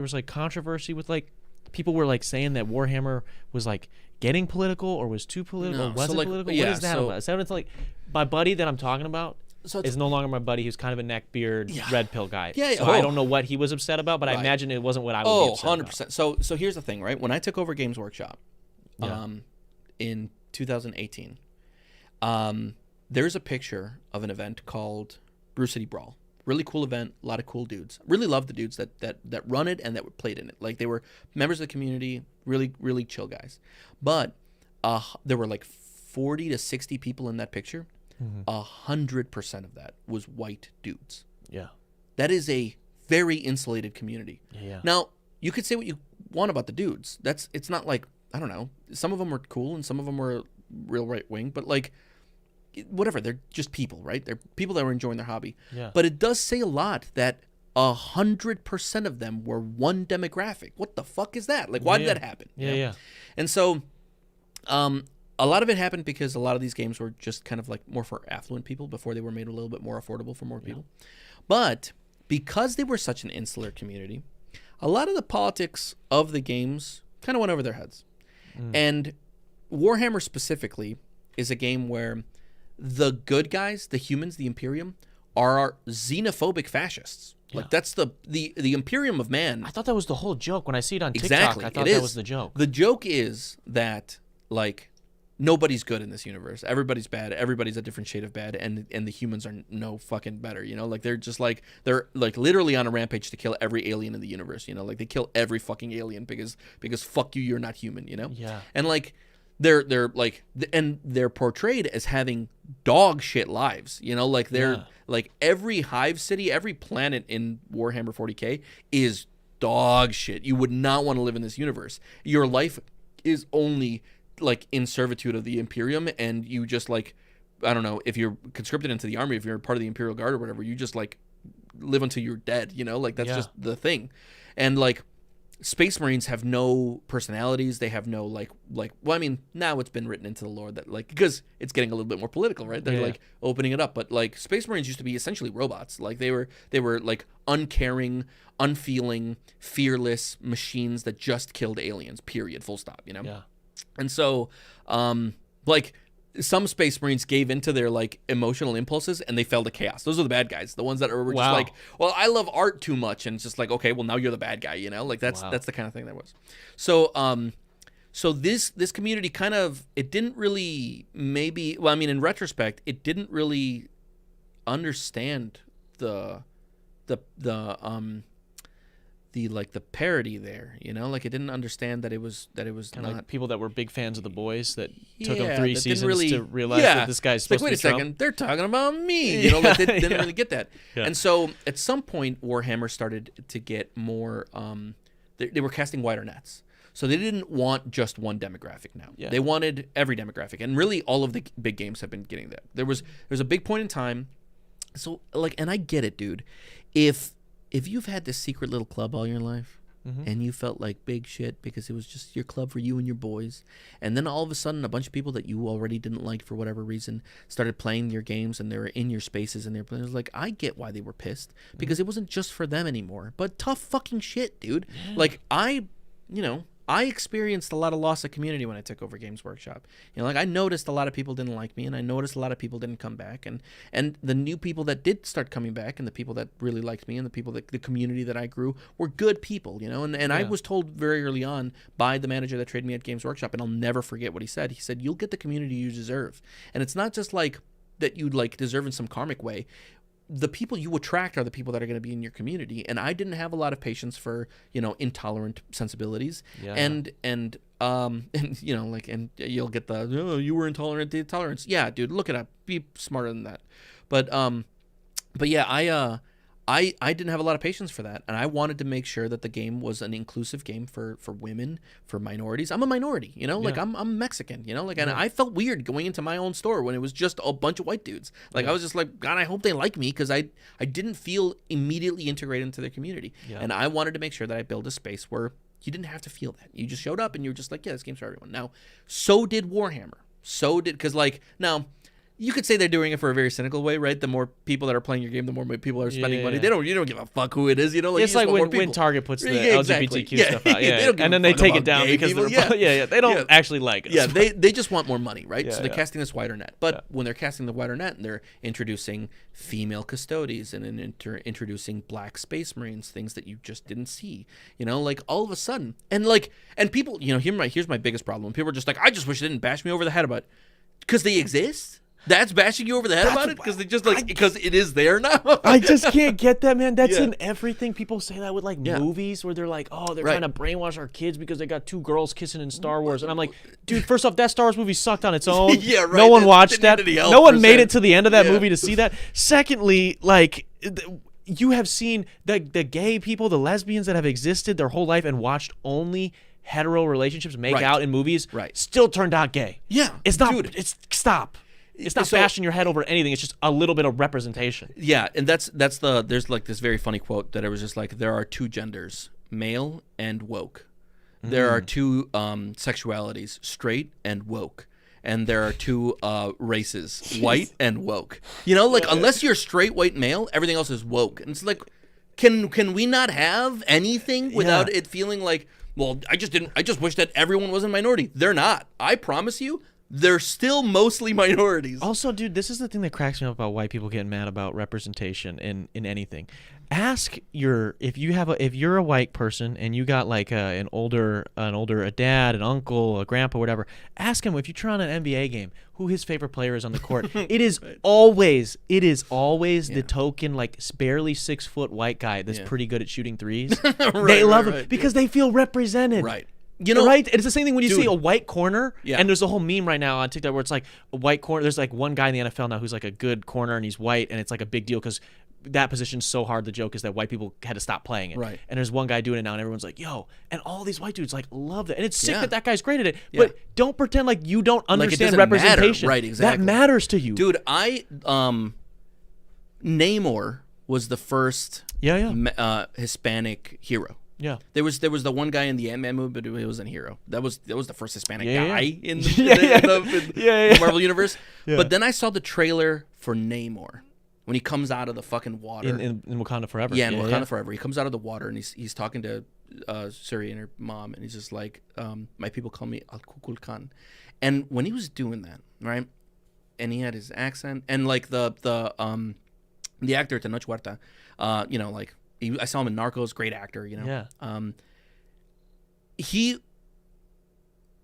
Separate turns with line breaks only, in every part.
was like controversy with like people were like saying that Warhammer was like getting political or was too political,
No,
was
so,
it
like,
political?
yeah,
What is that
so-
about? Is that what it's like? My buddy that I'm talking about
So it's-
is no longer my buddy. Who's kind of a neckbeard,
Yeah.
red pill guy.
Yeah, yeah.
So I
Oh.
don't know what he was upset about, but I
Right.
imagine it wasn't what I would be
Oh,
upset
100%. So here's the thing, right? When I took over Games Workshop
Yeah.
in 2018, there's a picture of an event called Brew City Brawl. Really cool event, a lot of cool dudes. Really love the dudes that run it and that played in it. Like, they were members of the community, really, really chill guys. But there were like 40 to 60 people in that picture. 100% of that was white dudes.
Yeah.
That is a very insulated community.
Yeah.
Now, you could say what you want about the dudes. It's not like, I don't know, some of them were cool and some of them were real right wing, but like, whatever, they're just people, right? They're people that were enjoying their hobby.
Yeah.
But it does say a lot that 100% of them were one demographic. What the fuck is that? Like, why did that happen?
Yeah,
You know?
yeah.
And so, a lot of it happened because a lot of these games were just kind of like more for affluent people before they were made a little bit more affordable for more people. But because they were such an insular community, a lot of the politics of the games kind of went over their heads. And Warhammer specifically is a game where the good guys, the humans, the Imperium, are xenophobic fascists. Like, that's the Imperium of man.
I thought that was the whole joke when I see it on TikTok.
Exactly.
I thought
It
that
is.
was the joke.
The joke is that, like, nobody's good in this universe. Everybody's bad. Everybody's a different shade of bad, and the humans are no fucking better. You know, like, they're literally on a rampage to kill every alien in the universe. You know, like, they kill every fucking alien because fuck you, you're not human. You know.
Yeah.
And like, they're like, and they're portrayed as having dog shit lives. You know, like, they're like, every hive city, every planet in Warhammer 40k is dog shit. You would not want to live in this universe. Your life is only like in servitude of the Imperium, and you just, like, I don't know, if you're conscripted into the army, if you're part of the Imperial Guard or whatever, you just, like, live until you're dead, you know, like, that's just the thing. And like, Space Marines have no personalities. They have no like well, I mean, now it's been written into the lore that, like, because it's getting a little bit more political, right? They're like opening it up, but like, Space Marines used to be essentially robots. Like, they were like uncaring, unfeeling, fearless machines that just killed aliens, period, full stop, you know?
Yeah.
And so, like, some Space Marines gave into their, like, emotional impulses and they fell to chaos. Those are the bad guys. The ones that were just like, well, I love art too much, and it's just like, okay, well, now you're the bad guy, you know? Like, that's the kind of thing that was. So, so this community kind of, it didn't really, maybe, well, I mean, in retrospect, it didn't really understand the like, the parody there, you know, like, it didn't understand that it was
Kind
not
of like people that were big fans of The Boys that took them
that
3
didn't
seasons
really,
to realize that this guy's
like,
supposed
wait
to
a
be Trump.
second, they're talking about me, you know, like, they didn't really get that.
Yeah.
And so at some point, Warhammer started to get more, they were casting wider nets. So they didn't want just one demographic now.
Yeah.
They wanted every demographic, and really all of the big games have been getting that. There's a big point in time. So, like, and I get it, dude. If you've had this secret little club all your life, and you felt like big shit because it was just your club for you and your boys, and then all of a sudden a bunch of people that you already didn't like for whatever reason started playing your games, and they were in your spaces, and they're playing, it was like, I get why they were pissed, because it wasn't just for them anymore. But tough fucking shit, dude. Like, I experienced a lot of loss of community when I took over Games Workshop. You know, like, I noticed a lot of people didn't like me, and I noticed a lot of people didn't come back, and the new people that did start coming back, and the people that really liked me, and the people that the community that I grew were good people, you know. And I was told very early on by the manager that trained me at Games Workshop, and I'll never forget what he said. He said, "You'll get the community you deserve, and it's not just like that you like deserve in some karmic way. The people you attract are the people that are going to be in your community." And I didn't have a lot of patience for, you know, intolerant sensibilities. And you know, like, and you'll get the, oh, you were intolerant to intolerance. Yeah, dude, look it up. Be smarter than that. But yeah, I didn't have a lot of patience for that, and I wanted to make sure that the game was an inclusive game for women, for minorities. I'm a minority, you know, like, I'm Mexican, you know, like, and I felt weird going into my own store when it was just a bunch of white dudes. Like, I was just like, God, I hope they like me, because I didn't feel immediately integrated into their community, and I wanted to make sure that I built a space where you didn't have to feel that. You just showed up and you were just like, yeah, this game's for everyone. Now, so did Warhammer. Because, like, now, You could say they're doing it for a very cynical way, right? The more people that are playing your game, the more people are spending money.
Yeah.
You don't give a fuck who it is, you know. Like,
It's
you just
like
want more
when
people.
Target puts the
Yeah, exactly.
LGBTQ stuff out,
They don't give
and
a
then they
fuck
take
about
it down
gay
because
people.
they're they don't actually like us.
Yeah, they just want more money, right?
Yeah,
so they're
yeah.
casting this wider net. But when they're casting the wider net, and they're introducing female custodies and introducing black space marines, things that you just didn't see, you know, like all of a sudden, and people, you know, here's my biggest problem. People are just like, I just wish they didn't bash me over the head about it, because they exist. That's bashing you over the head about it because they just because it is there now.
I just can't get that, man. That's
Yeah.
in everything. People say that with movies where they're like, oh, they're trying to brainwash our kids because they got 2 girls kissing in Star Wars. And I'm like, dude, first off, that Star Wars movie sucked on its own.
Yeah, right.
No one watched that.
Didn't need any help,
No one
per
made
se.
it to the end of that
Yeah.
movie to see that. Secondly, you have seen the gay people, the lesbians that have existed their whole life and watched only hetero relationships make
Right.
out in movies,
Right.
still turned out gay.
Yeah,
It's not.
dude.
Stop. It's not bashing your head over anything. It's just a little bit of representation.
Yeah, and there's like this very funny quote that I was just like, there are 2 genders, male and woke. There are 2 sexualities, straight and woke. And there are 2 races, white and woke. You know, like unless you're straight white male, everything else is woke. And it's like, can we not have anything without it feeling like, well, I just wish that everyone was a minority. They're not. I promise you. They're still mostly minorities.
Also, dude, this is the thing that cracks me up about white people getting mad about representation in anything. Ask if you're a white person and you got like an older a dad, an uncle, a grandpa, whatever. Ask him if you turn on an NBA game who his favorite player is on the court. It is always the token like barely 6 foot white guy that's pretty good at shooting threes. They love him because they feel represented.
Right. You know,
right? It's the same thing when you see a white corner,
Yeah.
and there's a whole meme right now on TikTok where it's like a white corner. There's like one guy in the NFL now who's like a good corner, and he's white, and it's like a big deal because that position's so hard. The joke is that white people had to stop playing it.
Right.
And there's one guy doing it now, and everyone's like, yo. And all these white dudes like love that. And it's sick
Yeah.
that guy's great at it.
Yeah.
But don't pretend like you don't
Like, it
understand
doesn't matter.
representation.
Right, exactly.
That matters to you.
dude, Namor was the first Hispanic hero.
Yeah.
There was the one guy in the Ant-Man movie, but he wasn't a hero. That was the first Hispanic
Yeah,
guy
yeah.
in the Marvel universe.
Yeah.
But then I saw the trailer for Namor when he comes out of the fucking water.
In Wakanda Forever.
Yeah, in Wakanda Forever. He comes out of the water and he's talking to Suri and her mom, and he's just like, my people call me Al Kukulkan. And when he was doing that, right, and he had his accent, and like the actor Tenoch Huerta, you know, like I saw him in Narcos, great actor, you know.
Yeah.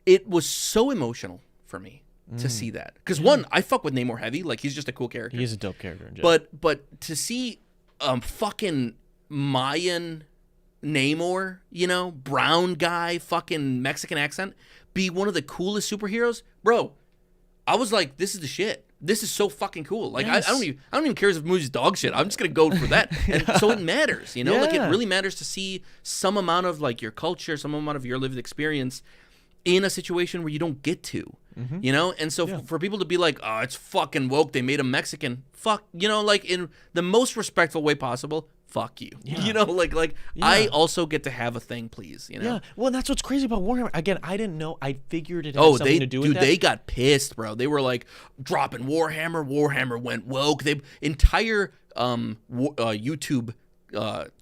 It was so emotional for me to see that, because one, I fuck with Namor heavy, like he's just a cool character.
He's a dope character in general.
But to see fucking Mayan Namor, you know, brown guy, fucking Mexican accent, be one of the coolest superheroes, bro. I was like, this is the shit. This is so fucking cool. Like
Yes.
I don't even care if the movie's dog shit. I'm just gonna go for that. And so it matters, you know. Like it
Yeah.
really matters to see some amount of like your culture, some amount of your lived experience in a situation where you don't get to. You know, and so for people to be like, oh, it's fucking woke, they made him Mexican. Fuck, you know, like in the most respectful way possible. Fuck you.
Yeah.
You know, like I also get to have a thing, please. You know.
Yeah, well, that's what's crazy about Warhammer. Again, I didn't know. I figured it had
Oh,
something to do with that.
they got pissed, bro. They were like dropping Warhammer. Warhammer went woke. They entire YouTube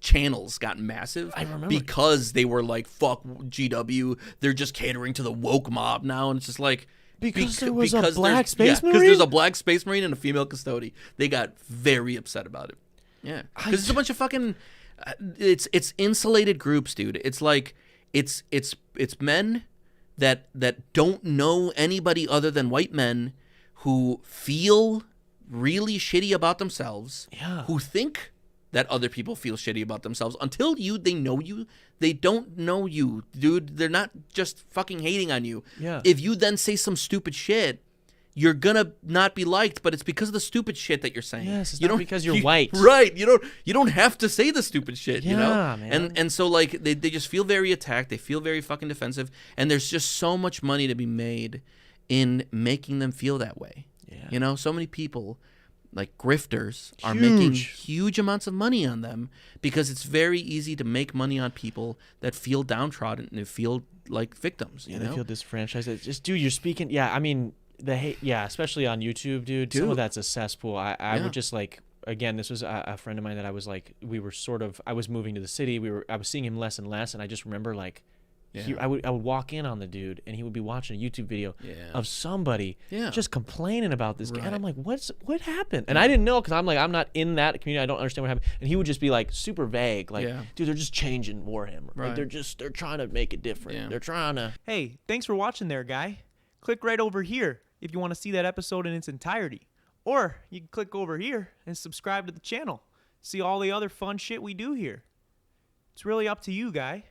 channels got massive.
I remember.
Because they were like, fuck GW. They're just catering to the woke mob now, and it's just like.
Because there was a black space
Because
marine?
there's a black space marine and a female custody. They got very upset about it. Yeah, because it's a bunch of fucking. It's insulated groups, dude. It's like it's men that don't know anybody other than white men who feel really shitty about themselves.
Yeah.
Who think that other people feel shitty about themselves until they know you. They don't know you, dude. They're not just fucking hating on you.
Yeah.
If you then say some stupid shit, you're gonna not be liked, but it's because of the stupid shit that you're saying.
Yes, it's not because you're white.
Right. You don't have to say the stupid shit, you know?
Yeah, man.
And so like they just feel very attacked, they feel very fucking defensive, and there's just so much money to be made in making them feel that way.
Yeah.
You know, so many people like grifters are making huge amounts of money on them because it's very easy to make money on people that feel downtrodden and feel like victims.
Yeah,
You
they
know?
feel disfranchised. It's just, dude, you're speaking. Yeah, I mean, The hate, yeah, especially on YouTube, dude. Some
Dude.
of that's a cesspool. I
Yeah.
would just like, again, this was a friend of mine that I was like, I was moving to the city. I was seeing him less and less, and I just remember like,
Yeah.
I would walk in on the dude, and he would be watching a YouTube video
Yeah.
of somebody
Yeah.
just complaining about this guy, and
Right.
I'm like, what happened? And I didn't know because I'm not in that community. I don't understand what happened. And he would just be like super vague, like,
Yeah.
dude, they're just changing Warhammer. Like
Right.
they're trying to make it different.
Yeah.
They're trying to.
Hey, thanks for watching there, guy. Click right over here if you want to see that episode in its entirety. Or you can click over here and subscribe to the channel. See all the other fun shit we do here. It's really up to you, guy.